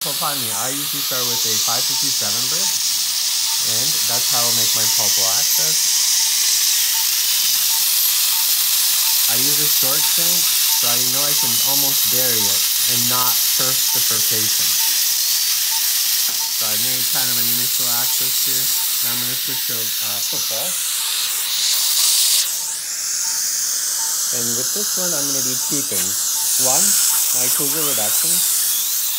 pulpotomy, I usually start with a 557 burr, and that's how I'll make my pulpal access. I use a short shank, so I know I can almost bury it and not perf the furcation. So I made kind of an initial access here. Now I'm going to switch to football. And with this one, I'm going to do two things. One, my occlusal reduction.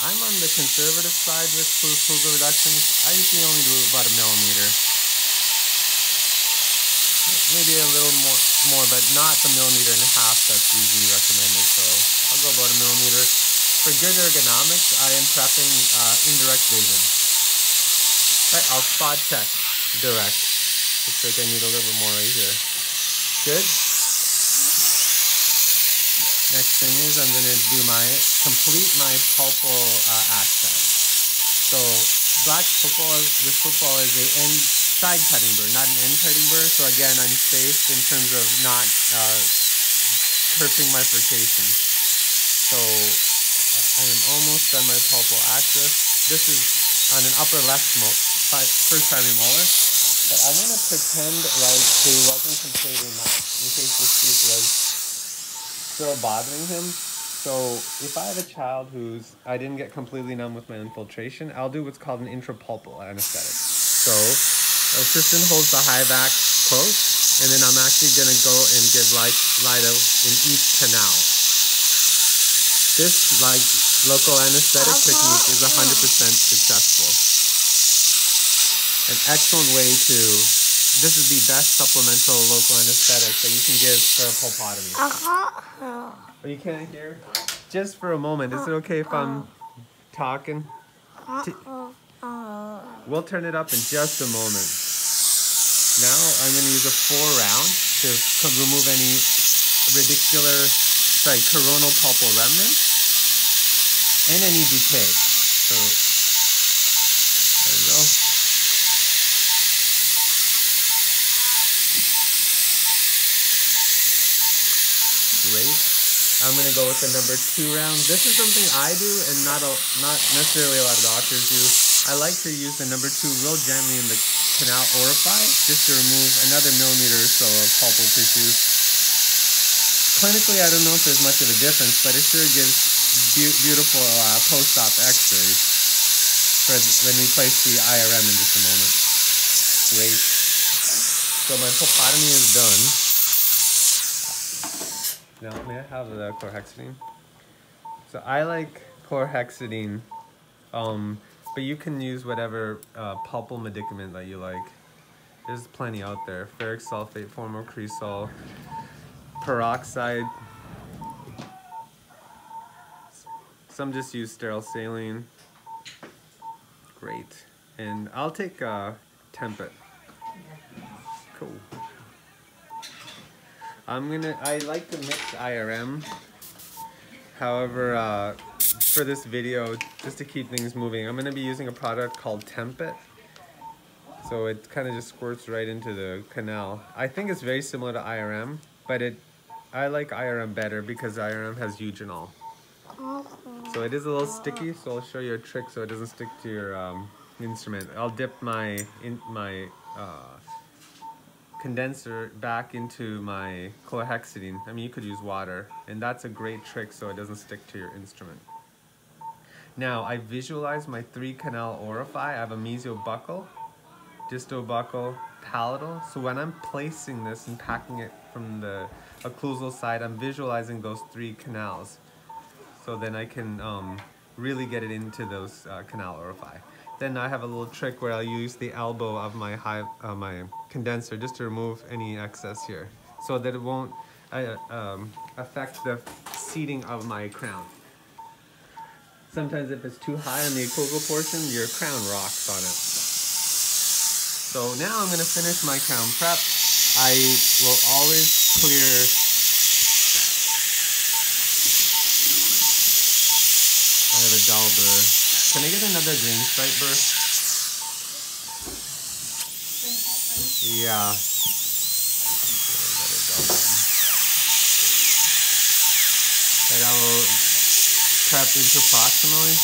I'm on the conservative side with occlusal reductions. I usually only do about 1 millimeter. Maybe a little more, but not the 1.5 millimeters that's usually recommended. So I'll go about 1 millimeter. For good ergonomics, I am prepping indirect vision. Right, I'll spot check direct. Looks like I need a little bit more right here. Good. Next thing is I'm going to do complete my pulpal access. So this football is a side cutting burr, not an end cutting burr. So again, I'm safe in terms of not perfing my furcation. So I am almost done my pulpal access. This is on an upper left first primary molar. But I'm going to pretend like he wasn't completely numb in case this tooth was still bothering him. So if I have a child I didn't get completely numb with my infiltration, I'll do what's called an intrapulpal anesthetic. So assistant holds the high vac close, and then I'm actually going to go and give light out in each canal. This local anesthetic technique is 100% successful. An excellent way this is the best supplemental local anesthetic that you can give for a pulpotomy. Oh, you can't hear? Just for a moment, is it okay if I'm talking? We'll turn it up in just a moment. Now I'm going to use a 4-round to remove any coronal pulpal remnants and any decay. So there we go. Great. I'm going to go with the number 2 round. This is something I do and not necessarily a lot of doctors do. I like to use the number 2 real gently in the canal orifice just to remove another millimeter or so of pulpal tissue. Clinically, I don't know if there's much of a difference, but it sure gives beautiful post-op x-rays when we place the IRM in just a moment. Great. So my pulpotomy is done. Now, may I have the chlorhexidine? So I like chlorhexidine, but you can use whatever pulpal medicament that you like. There's plenty out there. Ferric sulfate, formocresol, peroxide. Some just use sterile saline. Great. And I'll take TempIt. Cool. I like to mix IRM. However, for this video, just to keep things moving, I'm going to be using a product called TempIt. So it kind of just squirts right into the canal. I think it's very similar to IRM, but I like IRM better because IRM has eugenol. So it is a little sticky, so I'll show you a trick so it doesn't stick to your instrument. I'll dip my condenser back into my chlorhexidine. I mean, you could use water, and that's a great trick so it doesn't stick to your instrument. Now, I visualize my 3 canal orifice. I have a mesiobuccal, distobuccal, palatal. So when I'm placing this and packing it from the occlusal side, I'm visualizing those 3 canals. So then I can really get it into those canal orifice. Then I have a little trick where I'll use the elbow of my condenser just to remove any excess here, so that it won't affect the seating of my crown. Sometimes if it's too high on the occlusal portion, your crown rocks on it. So now I'm going to finish my crown prep. I will always clear I have a dull burr. Can I get another green stripe burr? Yeah. And I will prep interproximally.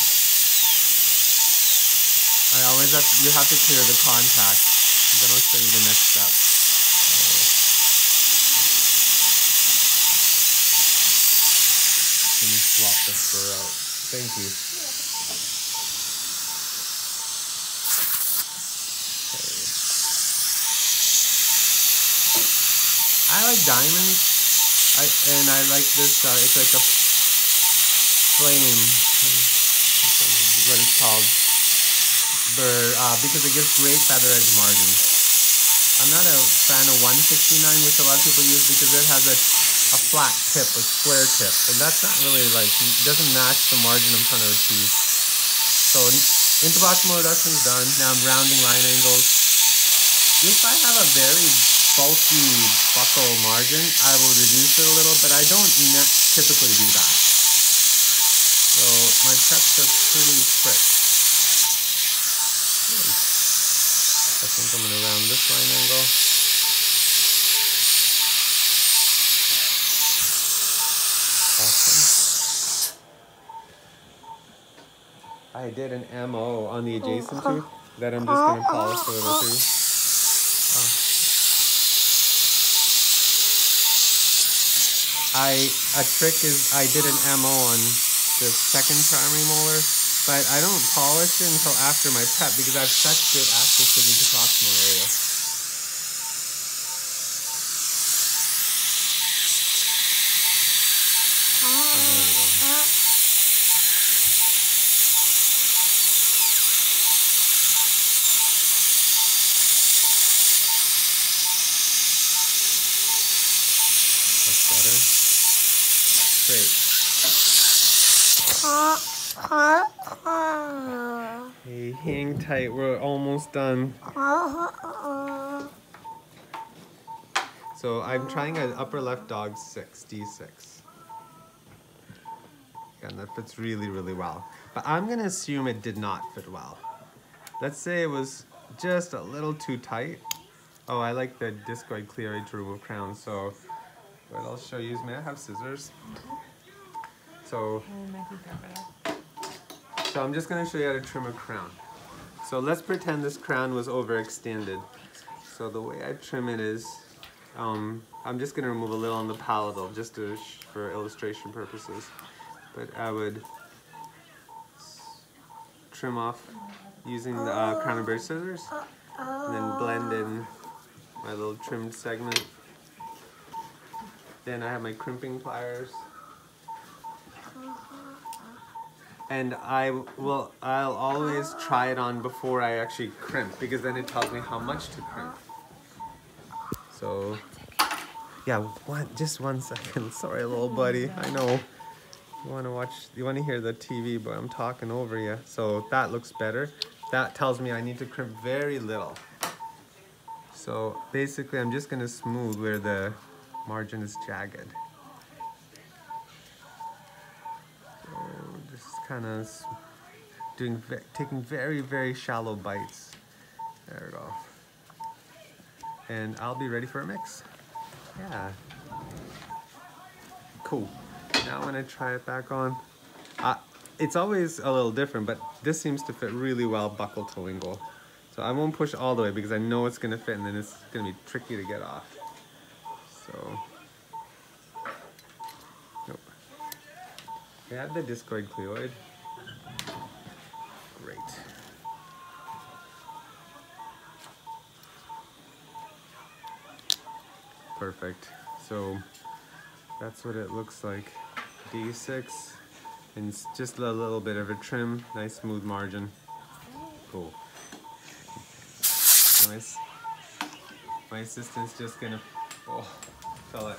you have to clear the contact. Then I'll show you the next step. Let me swap the fur out. Thank you. Okay. I like diamonds. I like this. It's like a flame. What it's called. Because it gives great feather edge margins. I'm not a fan of 169, which a lot of people use because it has a flat tip, a square tip, and that's not really like, doesn't match the margin I'm trying to achieve. So interproximal reduction is done. Now I'm rounding line angles. If I have a very bulky buckle margin, I will reduce it a little, but I don't typically do that. So my preps are pretty quick. I think I'm going to round this line angle. Awesome. I did an MO on the adjacent tooth that I'm just going to polish a little too. A trick is I did an MO on the second primary molar, but I don't polish it until after my prep because I have such good access to the interproximal area. That's better. Great. Hey, hang tight. We're almost done. So I'm trying an upper left dog 6, D6. And that fits really, really well. But I'm going to assume it did not fit well. Let's say it was just a little too tight. Oh, I like the discoid clear to remove crowns. So what I'll show you is, may I have scissors? So I'm just going to show you how to trim a crown. So let's pretend this crown was overextended. So the way I trim it is, I'm just going to remove a little on the palatal just for illustration purposes. But I would trim off using the crown and bridge scissors, and then blend in my little trimmed segment. Then I have my crimping pliers. And I'll always try it on before I actually crimp, because then it tells me how much to crimp. So, yeah, just 1 second. Sorry, little buddy. I know you want to hear the TV, but I'm talking over you. So that looks better. That tells me I need to crimp very little. So basically, I'm just going to smooth where the margin is jagged. So just kind of taking very, very shallow bites. There we go. And I'll be ready for a mix. Yeah. Cool. Now I'm gonna try it back on. It's always a little different, but this seems to fit really well buckle to lingual. So I won't push all the way because I know it's gonna fit, and then it's gonna be tricky to get off. So, nope. I have the discoid cleoid. Great. Perfect. So that's what it looks like. D6, and it's just a little bit of a trim, nice smooth margin. Cool. Nice. My assistant's just gonna, oh, fell it.